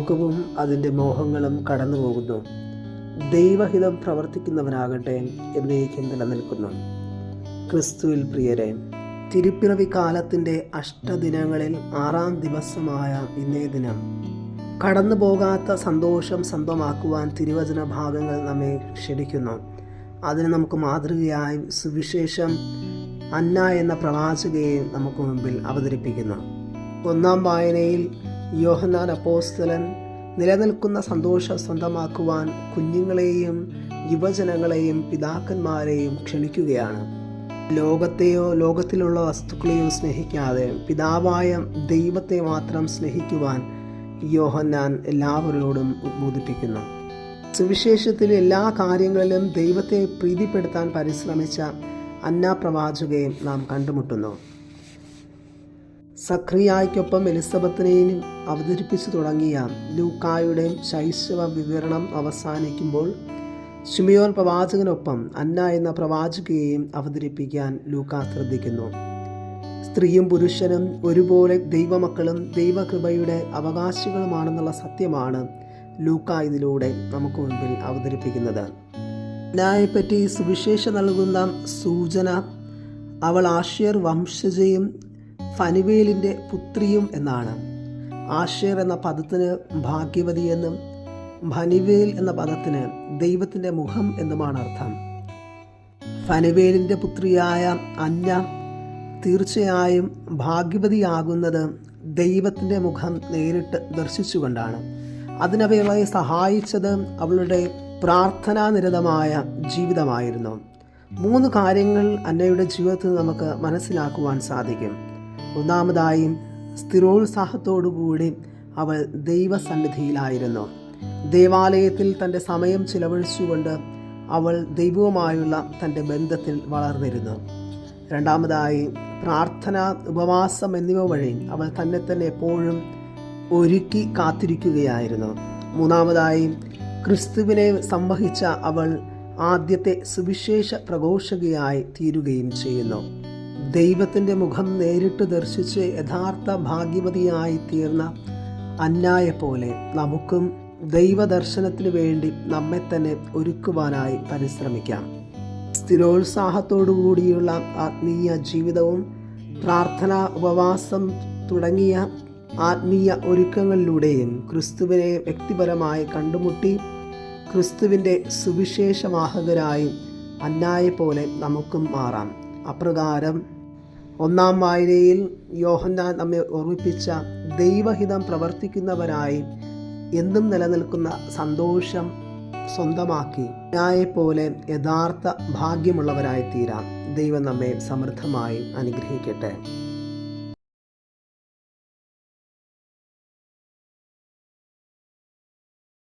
ലോകവും അതിൻ്റെ മോഹങ്ങളും കടന്നു പോകുന്നു. ദൈവഹിതം പ്രവർത്തിക്കുന്നവനാകട്ടെ എന്നേക്കും നിലനിൽക്കുന്നു. ക്രിസ്തുവിൽ പ്രിയരെ, തിരുപ്പിറവി കാലത്തിൻ്റെ അഷ്ടദിനങ്ങളിൽ 6-ാം ദിവസമായ ഇന്നേ ദിനം കടന്നു പോകാത്ത സന്തോഷം സ്വന്തമാക്കുവാൻ തിരുവചന ഭാഗങ്ങൾ നമ്മെ ക്ഷണിക്കുന്നു. അതിന് നമുക്ക് മാതൃകയായി സുവിശേഷം അന്ന എന്ന പ്രവാചകയെ നമുക്ക് മുമ്പിൽ അവതരിപ്പിക്കുന്നു. 1-ാം വായനയിൽ യോഹന്നാൻ അപ്പോസ്തലൻ നിലനിൽക്കുന്ന സന്തോഷം സ്വന്തമാക്കുവാൻ കുഞ്ഞുങ്ങളെയും യുവജനങ്ങളെയും പിതാക്കന്മാരെയും ക്ഷണിക്കുകയാണ്. ലോകത്തെയോ ലോകത്തിലുള്ള വസ്തുക്കളെയോ സ്നേഹിക്കാതെ പിതാവായ ദൈവത്തെ മാത്രം സ്നേഹിക്കുവാൻ യോഹന്നാൻ എല്ലാവരോടും ഉദ്ബോധിപ്പിക്കുന്നു. സുവിശേഷത്തിൽ എല്ലാ കാര്യങ്ങളിലും ദൈവത്തെ പ്രീതിപ്പെടുത്താൻ പരിശ്രമിച്ച അന്ന പ്രവാചകയെ നാം കണ്ടുമുട്ടുന്നു. സഖറിയായ്ക്കൊപ്പം എലിസബത്തിനെയും അവതരിപ്പിച്ചു തുടങ്ങിയ ലൂക്കായുടെ ശൈശവ വിവരണം അവസാനിക്കുമ്പോൾ ശിമിയോൻ പ്രവാചകനൊപ്പം അന്ന എന്ന പ്രവാചകയെയും അവതരിപ്പിക്കാൻ ലൂക്ക ശ്രദ്ധിക്കുന്നു. സ്ത്രീയും പുരുഷനും ഒരുപോലെ ദൈവമക്കളും ദൈവകൃപയുടെ അവകാശികളുമാണെന്നുള്ള സത്യമാണ് ലൂക്ക ഇതിലൂടെ നമുക്ക് മുൻപിൽ അവതരിപ്പിക്കുന്നത്. അന്നയെപ്പറ്റി സുവിശേഷം നൽകുന്ന സൂചന അവൾ ആശേർ വംശജയും ഫനുവേലിൻ്റെ പുത്രിയും എന്നാണ്. ആശേർ എന്ന പദത്തിന് ഭാഗ്യവതി എന്നും ഫനുവേൽ എന്ന പദത്തിന് ദൈവത്തിൻ്റെ മുഖം എന്നുമാണ് അർത്ഥം. ഫനുവേലിൻ്റെ പുത്രിയായ അന്ന തീർച്ചയായും ഭാഗ്യവതിയാകുന്നത് ദൈവത്തിൻ്റെ മുഖം നേരിട്ട് ദർശിച്ചുകൊണ്ടാണ്. അതിനവളെ സഹായിച്ചത് അവളുടെ പ്രാർത്ഥനാനിരതമായ ജീവിതമായിരുന്നു. 3 കാര്യങ്ങൾ അന്നയുടെ ജീവിതത്തിൽ നമുക്ക് മനസ്സിലാക്കുവാൻ സാധിക്കും. ഒന്നാമതായി, സ്ഥിരോത്സാഹത്തോടുകൂടി അവൾ ദൈവസന്നിധിയിലായിരുന്നു. ദേവാലയത്തിൽ തൻ്റെ സമയം ചിലവഴിച്ചുകൊണ്ട് അവൾ ദൈവവുമായുള്ള തൻ്റെ ബന്ധത്തിൽ വളർന്നിരുന്നു. രണ്ടാമതായി, പ്രാർത്ഥന, ഉപവാസം എന്നിവ വഴി അവൾ തന്നെ എപ്പോഴും ഒരുക്കി കാത്തിരിക്കുകയായിരുന്നു. മൂന്നാമതായി, ക്രിസ്തുവിനെ സംവഹിച്ച അവൾ ആദ്യത്തെ സുവിശേഷ പ്രഘോഷകയായി തീരുകയും ചെയ്യുന്നു. ദൈവത്തിൻ്റെ മുഖം നേരിട്ട് ദർശിച്ച് യഥാർത്ഥ ഭാഗ്യവതിയായി തീർന്ന അന്നായെപ്പോലെ നമുക്കും ദൈവദർശനത്തിനു വേണ്ടി നമ്മെ തന്നെ ഒരുക്കുവാനായി പരിശ്രമിക്കാം. സ്ഥിരോത്സാഹത്തോടുകൂടിയുള്ള ആത്മീയ ജീവിതവും പ്രാർത്ഥന, ഉപവാസം തുടങ്ങിയ ആത്മീയ ഒരുക്കങ്ങളിലൂടെയും ക്രിസ്തുവിനെ വ്യക്തിപരമായി കണ്ടുമുട്ടി ക്രിസ്തുവിൻ്റെ സുവിശേഷവാഹകരായി അന്നായെപ്പോലെ നമുക്കും മാറാം. അപ്രകാരം 1-ാം വായനയിൽ യോഹന്നാൻ നമ്മെ ഓർമ്മിപ്പിച്ച ദൈവഹിതം പ്രവർത്തിക്കുന്നവരായി എന്നും നിലനിൽക്കുന്ന സന്തോഷം സ്വന്തമാക്കി അന്നായെപ്പോലെ യഥാർത്ഥ ഭാഗ്യമുള്ളവരായി തീരാം. ദൈവം നമ്മെ സമൃദ്ധമായി അനുഗ്രഹിക്കട്ടെ.